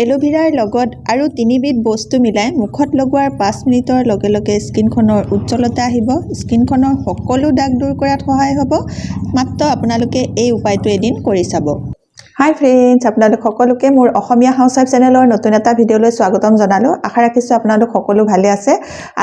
এলোভেৰাৰ লগত আৰু 3বিধ বস্তু মিলাই মুখত লগোৱাৰ 5 মিনিটৰ লগে লগে স্কিনখনৰ উজ্জ্বলতা আহিব। স্কিনখনৰ সকলো দাগ দূৰ কৰাত সহায় হ'ব। মাত্ৰ আপোনালোকে এই উপায়টো এদিন কৰি চাব। হাই ফ্ৰেণ্ডছ, আপোনালোক সকলোকে মোৰ অসমীয়া হাউচৱাইফ চেনেলৰ নতুন এটা ভিডিঅ'লৈ স্বাগতম জনালোঁ। আশা ৰাখিছোঁ আপোনালোক সকলো ভালে আছে।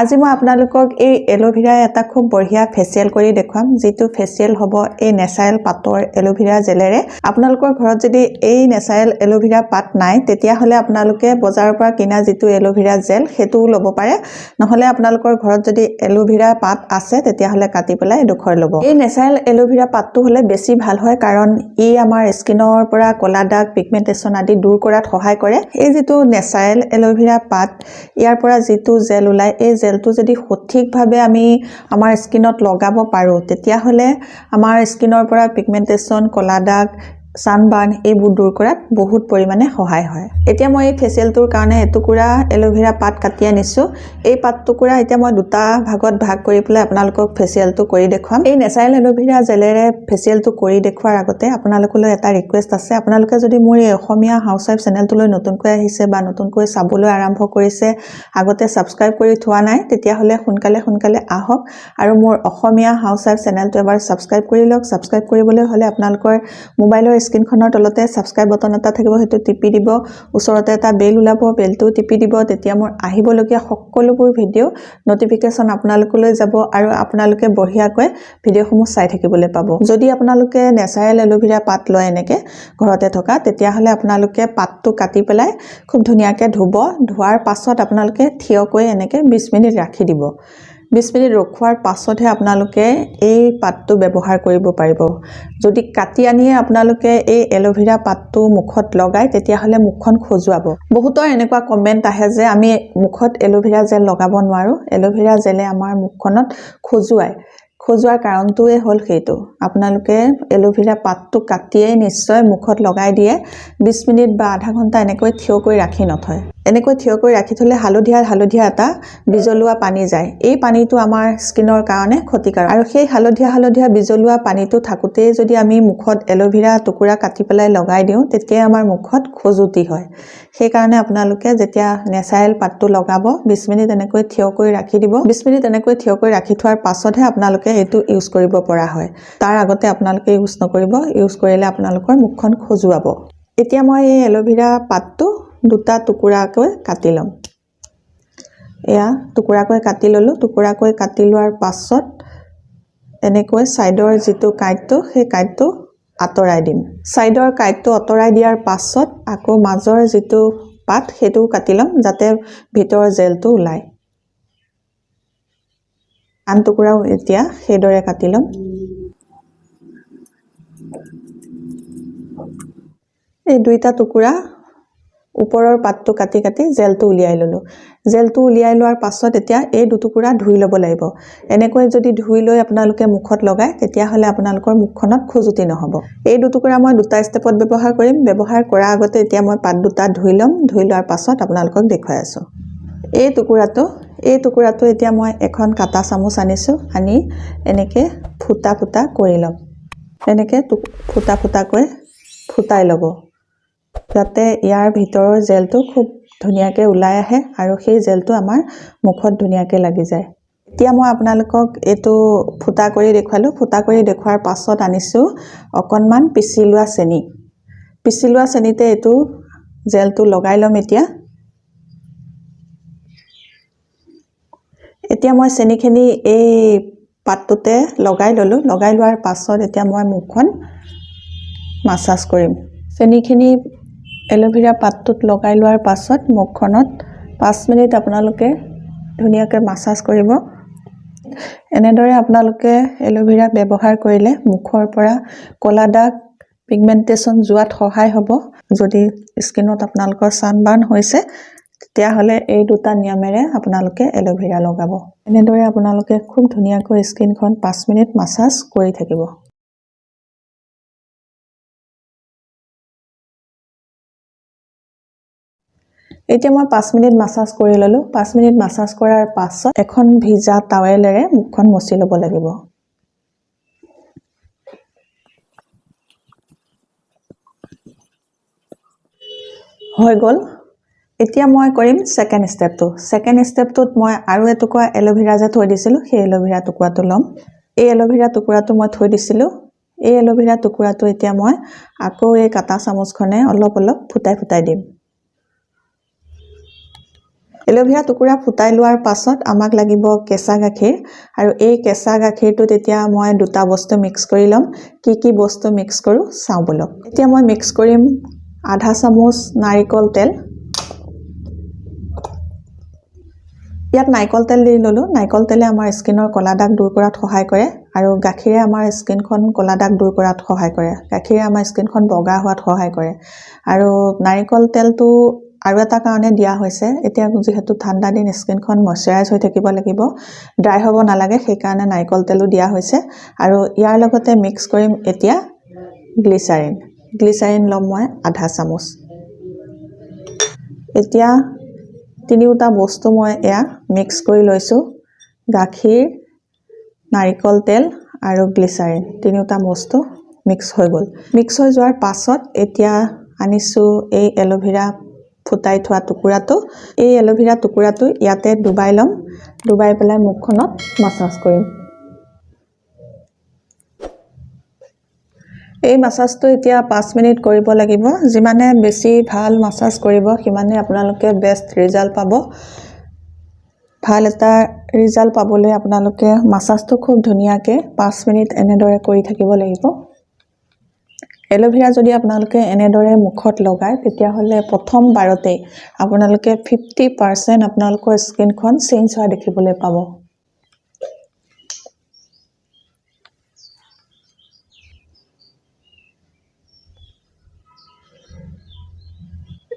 আজি মই আপোনালোকক এই এলোভেৰাৰ এটা খুব বঢ়িয়া ফেচিয়েল কৰি দেখুৱাম, যিটো ফেচিয়েল হ'ব এই নেচাৰেল পাতৰ এলোভেৰা জেলেৰে। আপোনালোকৰ ঘৰত যদি এই নেচাৰেল এলোভেৰা পাত নাই, তেতিয়াহ'লে আপোনালোকে বজাৰৰ পৰা কিনা যিটো এলোভেৰা জেল সেইটোও ল'ব পাৰে। নহ'লে আপোনালোকৰ ঘৰত যদি এলোভেৰা পাত আছে, তেতিয়াহ'লে কাটি পেলাই এডোখৰ ল'ব। এই নেচাৰেল এলোভেৰা পাতটো হ'লে বেছি ভাল হয়, কাৰণ ই আমাৰ স্কিনৰ পৰা কলা দাগ, পিগমেণ্টেশ্যন আদি দূৰ কৰাত সহায় কৰে। এই যিটো নেচাৰেল এলোভেৰা পাত, ইয়াৰ পৰা যিটো জেল ওলায়, এই জেলটো যদি সঠিকভাৱে আমি আমাৰ স্কিনত লগাব পাৰোঁ, তেতিয়াহ'লে আমাৰ স্কিনৰ পৰা পিগমেণ্টেশ্যন, কলা দাগ, ছানবাৰ্ণ এইবোৰ দূৰ কৰাত বহুত পৰিমাণে সহায় হয়। এতিয়া মই এই ফেচিয়েলটোৰ কাৰণে এটুকুৰা এলোভেৰা পাত কাটি আনিছোঁ। এই পাতটুকুৰা এতিয়া মই দুটা ভাগত ভাগ কৰি পেলাই আপোনালোকক ফেচিয়েলটো কৰি দেখুৱাম। এই নেচাৰেল এলোভেৰা জেলেৰে ফেচিয়েলটো কৰি দেখুৱাৰ আগতে আপোনালোকলৈ এটা ৰিকুৱেষ্ট আছে। আপোনালোকে যদি মোৰ এই অসমীয়া হাউচৱাইফ চেনেলটোলৈ নতুনকৈ আহিছে বা নতুনকৈ চাবলৈ আৰম্ভ কৰিছে, আগতে ছাবস্ক্ৰাইব কৰি থোৱা নাই, তেতিয়াহ'লে সোনকালে আহক আৰু মোৰ অসমীয়া হাউচৱাইফ চেনেলটো এবাৰ ছাবস্ক্ৰাইব কৰি লওক। ছাবস্ক্ৰাইব কৰিবলৈ হ'লে আপোনালোকৰ মোবাইলৰ স্ক্ৰীনখনৰ তলতে ছাবস্ক্ৰাইব বটন এটা থাকিব, সেইটো টিপি দিব। ওচৰতে এটা বেল ওলাব, বেলটো টিপি দিব। তেতিয়া মোৰ আহিবলগীয়া সকলোবোৰ ভিডিঅ' নটিফিকেশ্যন আপোনালোকলৈ যাব আৰু আপোনালোকে বঢ়িয়াকৈ ভিডিঅ'সমূহ চাই থাকিবলৈ পাব। যদি আপোনালোকে নেচাৰেল এলোভেৰা পাত লয় এনেকৈ ঘৰতে থকা, তেতিয়াহ'লে আপোনালোকে পাতটো কাটি পেলাই খুব ধুনীয়াকৈ ধুব। ধোৱাৰ পাছত আপোনালোকে থিয়কৈ এনেকৈ 20 মিনিট ৰাখি দিব। 20 মিনিট ৰখোৱাৰ পাছতহে আপোনালোকে এই পাতটো ব্যৱহাৰ কৰিব পাৰিব। যদি কাটি আনিয়ে আপোনালোকে এই এলোভেৰা পাতটো মুখত লগায়, তেতিয়াহ'লে মুখখন খজুৱাব। বহুতৰ এনেকুৱা কমেণ্ট আহে যে আমি মুখত এলোভেৰা জেল লগাব নোৱাৰোঁ, এলোভেৰা জেলে আমাৰ মুখখনত খজুৱাৰ কাৰণটোৱে হ'ল সেইটো। আপোনালোকে এলোভেৰা পাতটো কাটিয়েই নিশ্চয় মুখত লগাই দিয়ে। 20 মিনিট বা আধা ঘণ্টা এনেকৈ থিয় কৰি ৰাখি নথয়। এনেকৈ থিয় কৰি ৰাখি থ'লে হালধীয়া এটা বিজলুৱা পানী যায়। এই পানীটো আমাৰ স্কিনৰ কাৰণে ক্ষতিকাৰক, আৰু সেই হালধীয়া বিজলুৱা পানীটো থাকোঁতেই যদি আমি মুখত এলোভেৰা টুকুৰা কাটি পেলাই লগাই দিওঁ, তেতিয়া আমাৰ মুখত খজুতি হয়। সেইকাৰণে আপোনালোকে যেতিয়া নেচাৰেল পাতটো লগাব, 20 মিনিট এনেকৈ থিয় কৰি ৰাখি দিব। 20 মিনিট এনেকৈ থিয় কৰি ৰাখি থোৱাৰ পাছতহে আপোনালোকে এইটো ইউজ কৰিব পৰা হয়। তাৰ আগতে আপোনালোকে ইউজ নকৰিব। ইউজ কৰিলে আপোনালোকৰ মুখখন খজুৱাব। এতিয়া মই এই এলোভেৰা পাতটো দুটা টুকুৰাকৈ কাটি ল'ম। এয়া টুকুৰাকৈ কাটি ল'লোঁ। টুকুৰাকৈ কাটি লোৱাৰ পাছত এনেকৈ ছাইডৰ যিটো কাঁইটটো, সেই কাঁইটটো আঁতৰাই দিম। ছাইডৰ কাঁইটটো আঁতৰাই দিয়াৰ পাছত আকৌ মাজৰ যিটো পাত, সেইটোও কাটি ল'ম, যাতে ভিতৰৰ জেলটো ওলায়। আন টুকুৰাও এতিয়া সেইদৰে কাটি ল'ম। এই দুইটা টুকুৰা ওপৰৰ পাতটো কাটি জেলটো উলিয়াই ল'লোঁ। জেলটো উলিয়াই লোৱাৰ পাছত এতিয়া এই দুটুকুৰা ধুই ল'ব লাগিব। এনেকৈ যদি ধুই লৈ আপোনালোকে মুখত লগায়, তেতিয়াহ'লে আপোনালোকৰ মুখখনত খজুতি নহ'ব। এই দুটুকুৰা মই দুটা ষ্টেপত ব্যৱহাৰ কৰিম। ব্যৱহাৰ কৰাৰ আগতে এতিয়া মই পাত দুটা ধুই ল'ম। ধুই লোৱাৰ পাছত আপোনালোকক দেখুৱাই আছোঁ। এই টুকুৰাটো এতিয়া মই এখন কাটা চামুচ আনিছোঁ। আনি এনেকৈ ফুটা কৰি ল'ম। এনেকৈ ফুটাকৈ ফুটাই ল'ব, যাতে ইয়াৰ ভিতৰৰ জেলটো খুব ধুনীয়াকৈ ওলাই আহে আৰু সেই জেলটো আমাৰ মুখত ধুনীয়াকৈ লাগি যায়। এতিয়া মই আপোনালোকক এইটো ফুটা কৰি দেখুৱালোঁ। ফুটা কৰি দেখুৱাৰ পাছত আনিছোঁ অকণমান পিচি লোৱা চেনি। পিচি লোৱা চেনিতে এইটো জেলটো লগাই ল'ম। এতিয়া মই চেনিখিনি এই পাতটোতে লগাই ল'লোঁ। লগাই লোৱাৰ পাছত এতিয়া মই মুখখন মাছাজ কৰিম। চেনিখিনি এলোভেৰা পাতটোত লগাই লোৱাৰ পাছত মুখখনত 5 মিনিট আপোনালোকে ধুনীয়াকৈ মাছাজ কৰিব। এনেদৰে আপোনালোকে এলোভেৰা ব্যৱহাৰ কৰিলে মুখৰ পৰা কলা দাগ, পিগমেণ্টেশ্যন যোৱাত সহায় হ'ব। যদি স্কিনত আপোনালোকৰ ছানবাৰ্ণ হৈছে, তেতিয়াহ'লে এই দুটা নিয়মেৰে আপোনালোকে এলোভেৰা লগাব। এনেদৰে আপোনালোকে খুব ধুনীয়াকৈ স্কিনখন 5 মিনিট মাছাজ কৰি থাকিব। এতিয়া মই 5 মিনিট মাছাজ কৰি ল'লোঁ। 5 মিনিট মাছাজ কৰাৰ পাছত এখন ভিজা টাৱেলেৰে মুখখন মচি ল'ব লাগিব। হৈ গ'ল। এতিয়া মই কৰিম সেকেন্ড স্টেপটো সেকেন্ড স্টেপটোত মই আৰু এটুকুৰা এলোভেৰা যে থৈ দিছিলো সেই এলোভেৰা টুকুৰাটো লম এই এলোভেৰা টুকুৰাটো মই থৈ দিছিলো এই এলোভেৰা টুকুৰাটো এতিয়া মই আকৌ এই কাটা চামুচখনে অলপ অলপ ফুটাই ফুটাই দিম এলোভেৰা টুকুৰা ফুটাই লোৱাৰ পাছত আমাক লাগিব কেঁচা গাখীৰ আৰু এই কেঁচা গাখীৰটো তেতিয়া মই দুটা বস্তু মিক্স কৰি লম কি বস্তু মিক্স কৰো চাও বলক এতিয়া মই মিক্স কৰিম আধা চামুচ নাৰিকল তেল ইয়াত নাৰিকল তেল দি ললো নাৰিকল তেলে আমাৰ স্কিনৰ কলা দাগ দূৰ কৰাত সহায় কৰে আৰু গাখীৰে আমাৰ স্কিনখন কলা দাগ দূৰ কৰাত সহায় কৰে গাখীৰে আমাৰ স্কিনখন বগা হোৱাত সহায় কৰে আৰু নাৰিকল তেলটো আৰু এটা কাৰণে দিয়া হৈছে এতিয়া যেহেতু ঠাণ্ডা দিন স্কিনখন ময়শ্চাৰাইজ হৈ থাকিব লাগিব ড্ৰাই হ'ব নালাগে সেই কাৰণে নাৰিকল তেলও দিয়া হৈছে আৰু ইয়াৰ লগতে মিক্স কৰিম এতিয়া গ্লিচাৰিন লম মই আধা চামুচ এতিয়া তিনিটা বস্তু মই এয়া মিক্স কৰি লৈছো গাখীৰ নাৰিকল তেল আৰু গ্লিচাৰিন তিনিটা বস্তু মিক্স হৈ গল মিক্স হৈ যোৱাৰ পাছত এতিয়া আনিছো এই এলোভেৰা ফুটাই থোৱা টুকুৰাটো এই এলোভেৰা টুকুৰাটো ইয়াতে ডুবাই লম ডুবাই পেলাই মুখখনত মাসাজ কৰিম এই মাসাজটো এতিয়া 5 মিনিট কৰিব লাগিব যিমানে বেছি ভাল মাসাজ কৰিব সিমানে আপোনালোকে বেষ্ট ৰিজাল্ট পাব ভাল এটা ৰিজাল্ট পাবলৈ আপোনালোকে মাসাজটো খুব ধুনিয়াকে 5 মিনিট এনেদৰে কৰি থাকিব লাগিব এলোভেৰা যদি আপোনালোকে এনেদৰে মুখত লগায় তেতিয়া হলে প্ৰথম বাৰতে আপোনালোকে 50% আপোনালোকৰ স্কিনখন চেঞ্জ হোৱা দেখিবলৈ পাব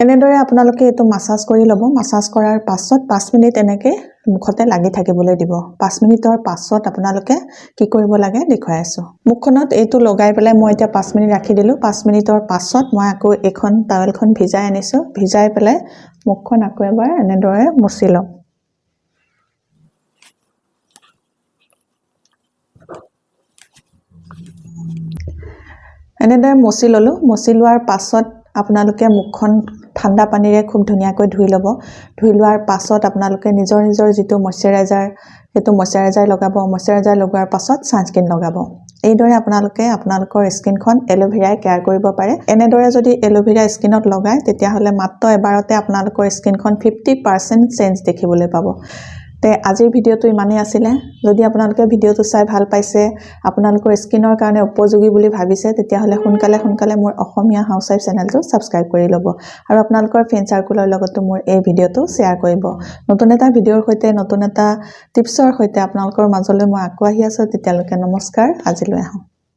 এনেদৰে আপোনালোকে এটো মাসাজ কৰি লব মাসাজ কৰাৰ পাছত 5 মিনিট এনেকে মুখতে লাগি থাকিবলৈ দিব 5 মিনিটৰ পাছত আপোনালোকে কি কৰিব লাগে দেখুৱাই আছো মুখখনত এটো লগাই পেলাই মই এতিয়া 5 মিনিট ৰাখি দিলো 5 মিনিটৰ পাছত মই আকৌ এখন টাৱেলখন ভিজাই আনিছো ভিজাই পেলাই মুখখন আকৌ এবাৰ এনেদৰে মুছি লম এনেদৰে মুছি ললো মুছি লোৱাৰ পাছত আপোনালোকে মুখখন ঠাণ্ডা পানীৰে খুব ধুনিয়াকৈ ধুই লব ধুই লোৱাৰ পাছত আপোনালোকে নিজৰ যেটো ময়শ্চাৰাইজাৰ লগাব ময়শ্চাৰাইজাৰ লগোৱাৰ পাছত সানস্ক্ৰিন লগাব এইদৰে আপোনালোকে আপোনালোকৰ স্কিনখন এলোভেৰাই কেয়াৰ কৰিব পাৰে এনেদৰে যদি এলোভেৰা স্কিনত লগায় তেতিয়া হলে মাত্ৰ এবাৰতে আপোনালোকৰ স্কিনখন 50% চেঞ্জ দেখিবলৈ পাব তে আজিৰ ভিডিওটো ইমানেই আছিল যদি আপোনালোকে ভিডিওটো চাই ভাল পাইছে আপোনালোকৰ স্কিনৰ কাৰণে উপযোগী বুলি ভাবিছে তেতিয়া হলে সোনকালে মোৰ অসমীয়া হাউসৱাইফ চেনেলটো সাবস্ক্ৰাইব কৰি লব আৰু আপোনালোকৰ ফ্ৰেন্ড সাৰ্কুলৰ লগতো মোৰ এই ভিডিওটো শেয়াৰ কৰিব নতুন এটা ভিডিওৰ সৈতে নতুন এটা টিপছৰ সৈতে আপোনালোকৰ মাজলৈ মই আকৌ আহি আছো তেতিয়ালৈকে নমস্কাৰ আজিলৈ আহো